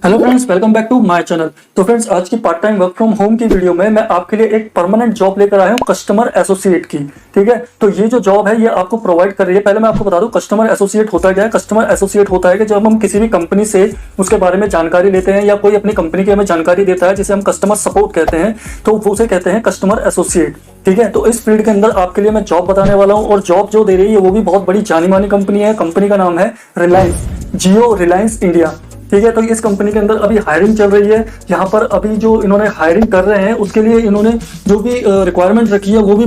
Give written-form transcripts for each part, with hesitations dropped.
Hello friends, welcome back to my channel. तो friends, आज की part time work from home की video में मैं आपके लिए एक परमानेंट जॉब लेकर आया हूँ कस्टमर एसोसिएट की। ठीक है, तो ये जो जॉब है ये आपको प्रोवाइड कर रही है। पहले मैं आपको बता दूं कस्टमर एसोसिएट होता क्या है। कस्टमर एसोसिएट होता है कि जब हम किसी भी कंपनी से उसके बारे में जानकारी लेते हैं या कोई अपनी कंपनी की हमें जानकारी देता है जिसे हम कस्टमर सपोर्ट कहते हैं, तो वो उसे कहते हैं कस्टमर एसोसिएट। ठीक है, तो इस फील्ड के अंदर आपके लिए मैं जॉब बताने वाला हूँ और जॉब जो दे रही है वो भी बहुत बड़ी जानी मानी कंपनी है। कंपनी का नाम है रिलायंस जियो, रिलायंस इंडिया। ठीक है, तो इस कंपनी के अंदर अभी हायरिंग चल रही है। यहाँ पर अभी जो इन्होंने हायरिंग कर रहे हैं उसके लिए इन्होंने जो भी रिक्वायरमेंट रखी है वो भी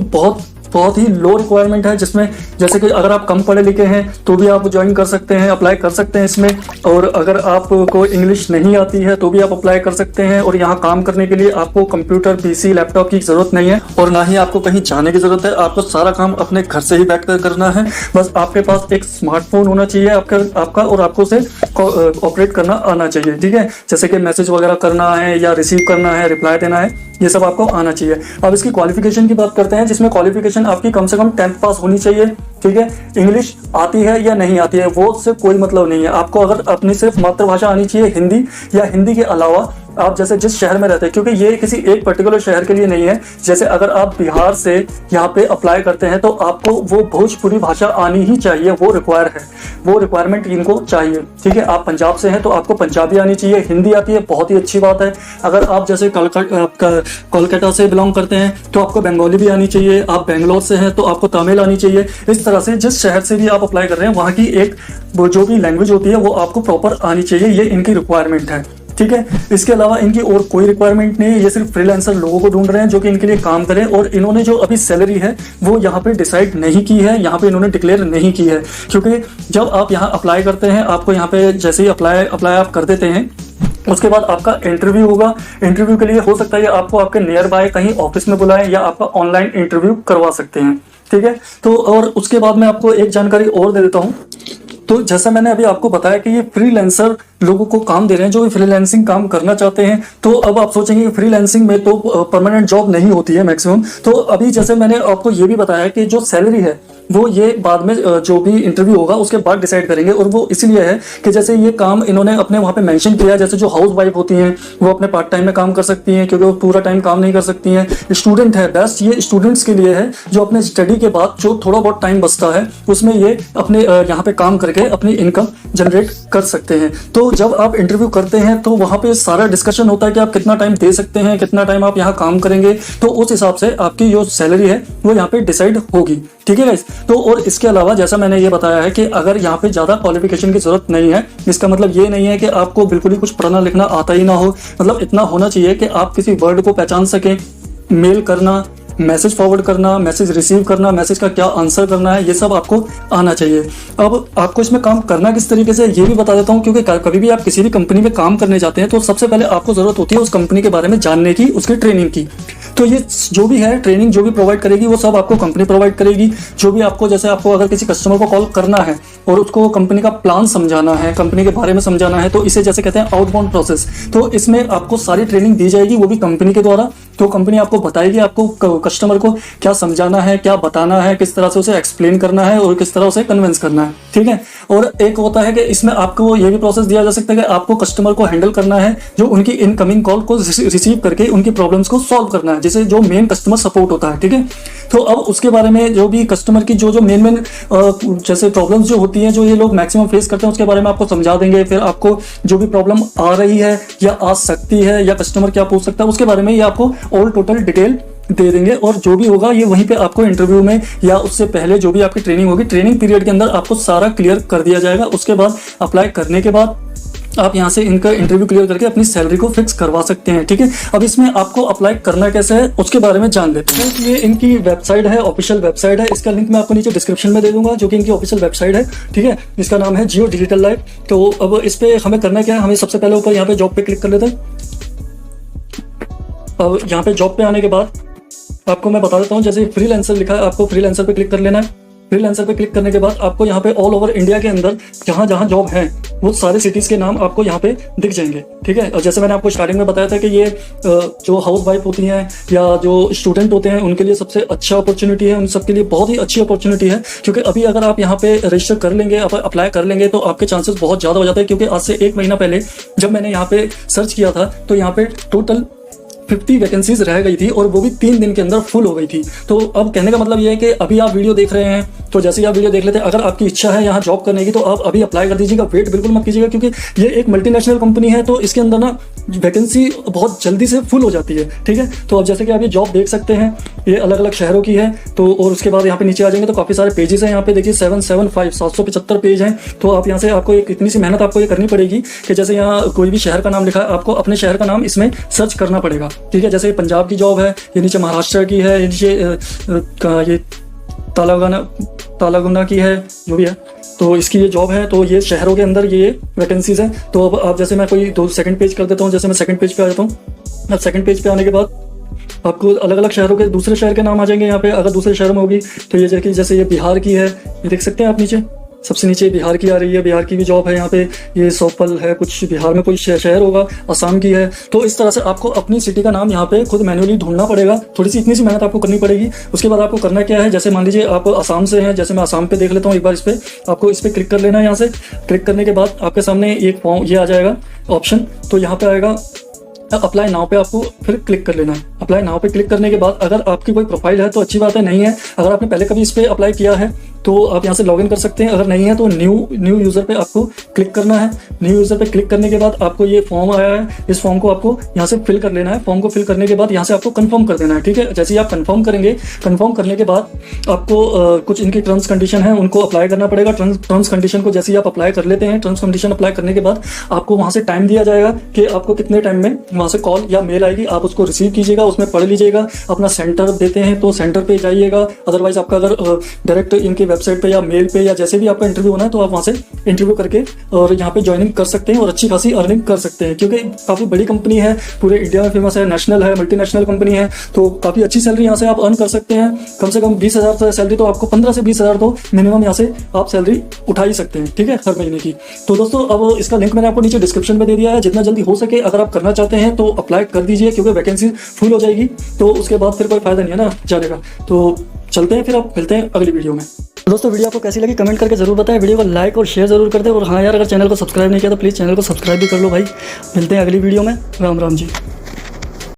बहुत ही लो रिक्वायरमेंट है, जिसमें जैसे कि अगर आप कम पढ़े लिखे हैं तो भी आप ज्वाइन कर सकते हैं, अप्लाई कर सकते हैं इसमें। और अगर आपको इंग्लिश नहीं आती है तो भी आप अप्लाई कर सकते हैं। और यहाँ काम करने के लिए आपको कंप्यूटर, पीसी, लैपटॉप की जरूरत नहीं है और ना ही आपको कहीं जाने की जरूरत है। आपको सारा काम अपने घर से ही बैठकर करना है। बस आपके पास एक स्मार्टफोन होना चाहिए आपका और आपको उसे ऑपरेट करना आना चाहिए। ठीक है, जैसे कि मैसेज वगैरह करना है या रिसीव करना है, रिप्लाई देना है, ये सब आपको आना चाहिए। अब इसकी क्वालिफिकेशन की बात करते हैं, जिसमें क्वालिफिकेशन आपकी कम से कम 10th पास होनी चाहिए। ठीक है, इंग्लिश आती है या नहीं आती है वो उससे कोई मतलब नहीं है। आपको अगर अपनी सिर्फ मातृभाषा आनी चाहिए हिंदी, या हिंदी के अलावा आप जैसे जिस शहर में रहते हैं, क्योंकि ये किसी एक पर्टिकुलर शहर के लिए नहीं है। जैसे अगर आप बिहार से यहाँ पे अप्लाई करते हैं तो आपको वो भोजपुरी भाषा आनी ही चाहिए, वो रिक्वायर है, वो रिक्वायरमेंट इनको चाहिए। ठीक है, आप पंजाब से हैं तो आपको पंजाबी आनी चाहिए। हिंदी आती है, बहुत ही अच्छी बात है। अगर आप जैसे कोलकाता से बिलोंग करते हैं तो आपको बंगाली भी आनी चाहिए। आप बेंगलोर से हैं तो आपको तमिल आनी चाहिए। इस तरह से जिस शहर से भी आप अप्लाई कर रहे हैं वहाँ की एक जो भी लैंग्वेज होती है वो आपको प्रॉपर आनी चाहिए। ये इनकी रिक्वायरमेंट है। ठीक है, इसके अलावा इनकी और कोई रिक्वायरमेंट नहीं है। ये सिर्फ फ्रीलांसर लोगों को ढूंढ रहे हैं जो कि इनके लिए काम करें। और इन्होंने जो अभी सैलरी है वो यहाँ पे डिसाइड नहीं की है, यहाँ पे इन्होंने डिक्लेयर नहीं की है। क्योंकि जब आप यहाँ अप्लाई करते हैं, आपको यहाँ पे जैसे ही अप्लाई आप कर देते हैं उसके बाद आपका इंटरव्यू होगा। इंटरव्यू के लिए हो सकता है आपको आपके नियर बाय कहीं ऑफिस में बुलाएं या आपका ऑनलाइन इंटरव्यू करवा सकते हैं। ठीक है, तो और उसके बाद मैं आपको एक जानकारी और दे देता हूँ। तो जैसा मैंने अभी आपको बताया कि ये फ्रीलांसर लोगों को काम दे रहे हैं जो भी फ्रीलांसिंग काम करना चाहते हैं। तो अब आप सोचेंगे कि फ्रीलांसिंग में तो परमानेंट जॉब नहीं होती है मैक्सिमम। तो अभी जैसे मैंने आपको ये भी बताया कि जो सैलरी है वो ये बाद में जो भी इंटरव्यू होगा उसके बाद डिसाइड करेंगे। और वो इसीलिए है कि जैसे ये काम इन्होंने अपने वहाँ पे मेंशन किया है, जैसे जो हाउस वाइफ होती हैं वो अपने पार्ट टाइम में काम कर सकती हैं क्योंकि वो पूरा टाइम काम नहीं कर सकती हैं। स्टूडेंट है, बेस्ट ये स्टूडेंट्स के लिए है जो अपने स्टडी के बाद जो थोड़ा बहुत टाइम बचता है उसमें ये अपने यहाँ पे काम करके अपनी इनकम जनरेट कर सकते हैं। तो जब आप इंटरव्यू करते हैं तो वहाँ पे सारा डिस्कशन होता है कि आप कितना टाइम दे सकते हैं, कितना टाइम आप यहाँ काम करेंगे, तो उस हिसाब से आपकी जो सैलरी है वो यहाँ पे डिसाइड होगी। ठीक है गाइस, तो और इसके अलावा जैसा मैंने ये बताया है कि अगर यहाँ पे ज़्यादा क्वालिफिकेशन की जरूरत नहीं है, इसका मतलब ये नहीं है कि आपको बिल्कुल ही कुछ पढ़ना लिखना आता ही ना हो। मतलब इतना होना चाहिए कि आप किसी वर्ड को पहचान सकें, मेल करना, मैसेज फॉरवर्ड करना, मैसेज रिसीव करना, मैसेज का क्या आंसर करना है, ये सब आपको आना चाहिए। अब आपको इसमें काम करना किस तरीके से ये भी बता देता हूँ, क्योंकि कभी भी आप किसी भी कंपनी में काम करने जाते हैं तो सबसे पहले आपको जरूरत होती है उस कंपनी के बारे में जानने की, उसकी ट्रेनिंग की। तो ये जो भी है ट्रेनिंग जो भी प्रोवाइड करेगी वो सब आपको कंपनी प्रोवाइड करेगी। जो भी आपको जैसे आपको अगर किसी कस्टमर को कॉल करना है और उसको कंपनी का प्लान समझाना है, कंपनी के बारे में समझाना है, तो इसे जैसे कहते हैं आउटबाउंड प्रोसेस। तो इसमें आपको सारी ट्रेनिंग दी जाएगी वो भी कंपनी के द्वारा। तो कंपनी आपको बताएगी आपको कस्टमर को क्या समझाना है, क्या बताना है, किस तरह से उसे एक्सप्लेन करना है और किस तरह उसे कन्विंस करना है। ठीक है, और एक होता है कि इसमें आपको ये भी प्रोसेस दिया जा सकता है कि आपको कस्टमर को हैंडल करना है, जो उनकी इनकमिंग कॉल को रिसीव करके उनकी प्रॉब्लम्स को सॉल्व करना है, जैसे जो मेन कस्टमर सपोर्ट होता है। ठीक है, तो अब उसके बारे में जो भी कस्टमर की जो मेन जैसे प्रॉब्लम्स जो होती हैं जो ये लोग मैक्सिमम फेस करते हैं उसके बारे में आपको समझा देंगे। फिर आपको जो भी प्रॉब्लम आ रही है या आ सकती है या कस्टमर क्या पूछ सकता है उसके बारे में ये आपको ऑल टोटल डिटेल दे देंगे। और जो भी होगा ये वहीं पे आपको इंटरव्यू में या उससे पहले जो भी आपकी ट्रेनिंग होगी, ट्रेनिंग पीरियड के अंदर आपको सारा क्लियर कर दिया जाएगा। उसके बाद अप्लाई करने के बाद आप यहाँ से इनका इंटरव्यू क्लियर करके अपनी सैलरी को फिक्स करवा सकते हैं। ठीक है, अब इसमें आपको अप्लाई करना कैसे है उसके बारे में जान लेते हैं। ये इनकी वेबसाइट है, ऑफिशियल वेबसाइट है। इसका लिंक मैं आपको नीचे डिस्क्रिप्शन में दे दूंगा, जो कि इनकी ऑफिशियल वेबसाइट है। ठीक है, इसका नाम है जियो डिजिटल लाइफ। तो अब इस पे हमें करना क्या है, हमें सबसे पहले ऊपर यहाँ पे जॉब पे क्लिक कर लेते हैं। अब यहाँ पे जॉब पे आने के बाद आपको मैं बता देता हूँ, जैसे फ्रीलांसर लिखा है आपको फ्रीलांसर पे क्लिक कर लेना है। फ्रीलांसर पे क्लिक करने के बाद आपको यहाँ पे ऑल ओवर इंडिया के अंदर जहाँ जहाँ जॉब है वो सारे सिटीज़ के नाम आपको यहाँ पे दिख जाएंगे, ठीक है। और जैसे मैंने आपको स्टार्टिंग में बताया था कि ये जो हाउस वाइफ होती हैं या जो स्टूडेंट होते हैं उनके लिए सबसे अच्छा अपॉर्चुनिटी है, उन सबके लिए बहुत ही अच्छी अपॉर्चुनिटी है, क्योंकि अभी अगर आप यहाँ पे रजिस्टर कर लेंगे, अप्लाई कर लेंगे तो आपके चांसेस बहुत ज़्यादा हो जाते हैं। क्योंकि आज से 1 महीना पहले जब मैंने यहाँ पे सर्च किया था तो यहाँ पे टोटल 50 वैकेंसीज रह गई थी और वो भी 3 दिन के अंदर फुल हो गई थी। तो अब कहने का मतलब ये है कि अभी आप वीडियो देख रहे हैं, तो जैसे ही आप वीडियो देख लेते हैं, अगर आपकी इच्छा है यहाँ जॉब करने की तो आप अभी अप्लाई कर दीजिएगा, वेट बिल्कुल मत कीजिएगा, क्योंकि ये एक मल्टीनेशनल कंपनी है तो इसके अंदर ना वैकेंसी बहुत जल्दी से फुल हो जाती है, ठीक है। तो अब जैसे कि आप ये जॉब देख सकते हैं, ये अलग अलग शहरों की है। तो और उसके बाद यहाँ पे नीचे आ जाएंगे तो काफ़ी सारे पेजेस हैं, यहाँ पे देखिए 775 पेज हैं। तो आप यहाँ से आपको एक इतनी सी मेहनत आपको ये करनी पड़ेगी कि जैसे यहाँ कोई भी शहर का नाम लिखा है, आपको अपने शहर का नाम इसमें सर्च करना पड़ेगा, ठीक है। जैसे पंजाब की जॉब है, ये नीचे महाराष्ट्र की है, ये नीचे ये तालागुना की है, जो भी है, तो इसकी ये जॉब है। तो ये शहरों के अंदर ये वैकेंसीज हैं। तो अब आप जैसे मैं कोई 2 सेकंड पेज कर देता हूँ, जैसे मैं सेकंड पेज पे आ जाता हूँ। अब सेकंड पेज पे आने के बाद आपको अलग अलग शहरों के दूसरे शहर के नाम आ जाएंगे यहाँ पे। अगर दूसरे शहर में होगी तो ये जैसे ये बिहार की है, ये देख सकते हैं आप नीचे, सबसे नीचे बिहार की आ रही है, बिहार की भी जॉब है यहाँ पे। ये सोपल है, कुछ बिहार में कोई शहर होगा, असम की है। तो इस तरह से आपको अपनी सिटी का नाम यहाँ पे खुद मैन्युअली ढूंढना पड़ेगा, थोड़ी सी इतनी सी मेहनत आपको करनी पड़ेगी। उसके बाद आपको करना क्या है, जैसे मान लीजिए आप असम से हैं, जैसे मैं असम पे देख लेता हूँ एक बार, इस पर आपको इस पर क्लिक कर लेना है। यहाँ से क्लिक करने के बाद आपके सामने एक फॉर्म ये आ जाएगा ऑप्शन, तो यहाँ पे आएगा अप्लाई नाउ पे आपको फिर क्लिक कर लेना है। अप्लाई नाउ पे क्लिक करने के बाद अगर आपकी कोई प्रोफाइल है तो अच्छी बात है, नहीं है, अगर आपने पहले कभी इस पर अप्लाई किया है तो आप यहाँ से लॉगिन कर सकते हैं। अगर नहीं है तो न्यू यूज़र पे आपको क्लिक करना है। न्यू यूज़र पे क्लिक करने के बाद आपको ये फॉर्म आया है, इस फॉर्म को आपको यहाँ से फिल कर लेना है। फॉर्म को फिल करने के बाद यहाँ से आपको कंफर्म कर देना है, ठीक है। जैसे ही आप कंफर्म करेंगे, कंफर्म करने के बाद आपको कुछ इनकी टर्म्स कंडीशन है उनको अप्लाई करना पड़ेगा। टर्म्स कंडीशन को जैसे ही आप अप्लाई कर लेते हैं, टर्म्स कंडीशन अप्लाई करने के बाद आपको वहाँ से टाइम दिया जाएगा कि आपको कितने टाइम में वहाँ से कॉल या मेल आएगी, आप उसको रिसीव कीजिएगा, उसमें पढ़ लीजिएगा। अपना सेंटर देते हैं तो सेंटर पे जाइएगा, अदरवाइज आपका अगर डायरेक्ट इनकी वेबसाइट पे या मेल पे या जैसे भी आपका इंटरव्यू होना है तो आप वहाँ से इंटरव्यू करके और यहाँ पे ज्वाइनिंग कर सकते हैं और अच्छी खासी अर्निंग कर सकते हैं। क्योंकि काफ़ी बड़ी कंपनी है, पूरे इंडिया में फेमस है, नेशनल है, मल्टीनेशनल कंपनी है, तो काफ़ी अच्छी सैलरी यहाँ से आप अर्न कर सकते हैं। कम से कम 20,000 सैलरी, तो आपको 15 से 20,000 तो मिनिमम यहाँ से आप सैलरी उठा ही सकते हैं, ठीक है, हर महीने की। तो दोस्तों अब इसका लिंक मैंने आपको नीचे डिस्क्रिप्शन में दे दिया है। जितना जल्दी हो सके अगर आप करना चाहते हैं तो अप्लाई कर दीजिए, क्योंकि वैकेंसी फुल हो जाएगी तो उसके बाद फिर कोई फायदा नहीं है ना जाने का। तो चलते हैं, फिर आप मिलते हैं अगली वीडियो में। दोस्तों वीडियो आपको कैसी लगी कमेंट करके जरूर बताएं, वीडियो को लाइक और शेयर जरूर कर दें। और हाँ यार, अगर चैनल को सब्सक्राइब नहीं किया तो प्लीज़ चैनल को सब्सक्राइब भी कर लो भाई। मिलते हैं अगली वीडियो में। राम राम जी।